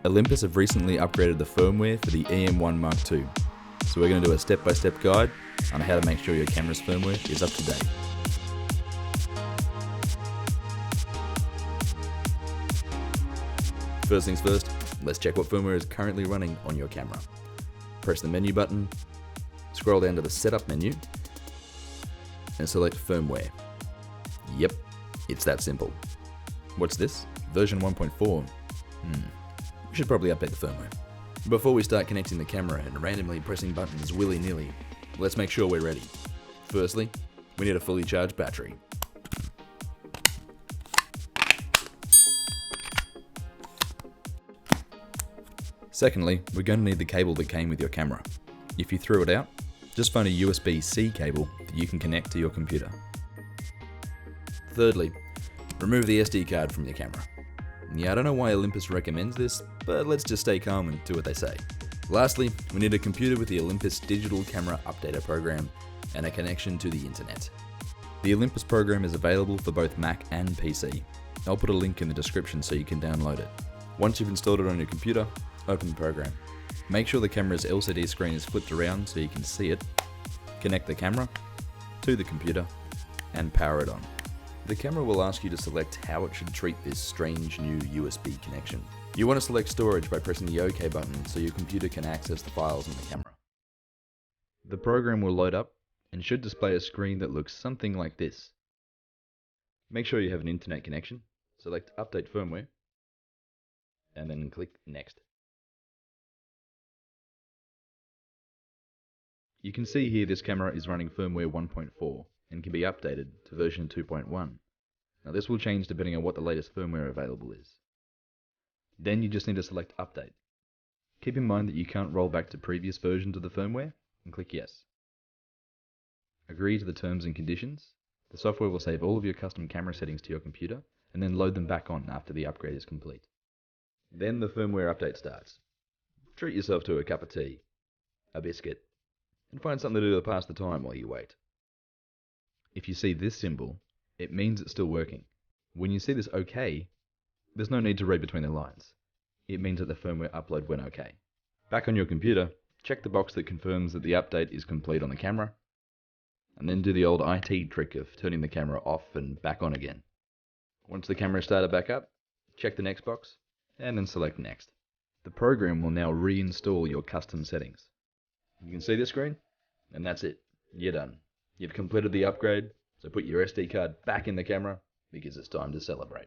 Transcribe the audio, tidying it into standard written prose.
Olympus have recently upgraded the firmware for the EM-1 Mark II, so we're going to do a step-by-step guide on how to make sure your camera's firmware is up to date. First things first, let's check what firmware is currently running on your camera. Press the menu button, scroll down to the setup menu, and select firmware. Yep, it's that simple. What's this? Version 1.4. We should probably update the firmware. Before we start connecting the camera and randomly pressing buttons willy-nilly, let's make sure we're ready. Firstly, we need a fully charged battery. Secondly, we're going to need the cable that came with your camera. If you threw it out, just find a USB-C cable that you can connect to your computer. Thirdly, remove the SD card from your camera. Yeah, I don't know why Olympus recommends this, but let's just stay calm and do what they say. Lastly, we need a computer with the Olympus Digital Camera Updater program and a connection to the internet. The Olympus program is available for both Mac and PC. I'll put a link in the description so you can download it. Once you've installed it on your computer, open the program. Make sure the camera's LCD screen is flipped around so you can see it. Connect the camera to the computer and power it on. The camera will ask you to select how it should treat this strange new USB connection. You want to select storage by pressing the OK button so your computer can access the files in the camera. The program will load up and should display a screen that looks something like this. Make sure you have an internet connection, select Update Firmware, and then click Next. You can see here this camera is running firmware 1.4 and can be updated to version 2.1. Now this will change depending on what the latest firmware available is. Then you just need to select Update. Keep in mind that you can't roll back to previous versions of the firmware and click Yes. Agree to the terms and conditions. The software will save all of your custom camera settings to your computer and then load them back on after the upgrade is complete. Then the firmware update starts. Treat yourself to a cup of tea, a biscuit, and find something to do to pass the time while you wait. If you see this symbol, it means it's still working. When you see this OK, there's no need to read between the lines. It means that the firmware upload went OK. Back on your computer, check the box that confirms that the update is complete on the camera, and then do the old IT trick of turning the camera off and back on again. Once the camera is started back up, check the next box, and then select Next. The program will now reinstall your custom settings. You can see this screen, and that's it. You're done. You've completed the upgrade, so put your SD card back in the camera because it's time to celebrate.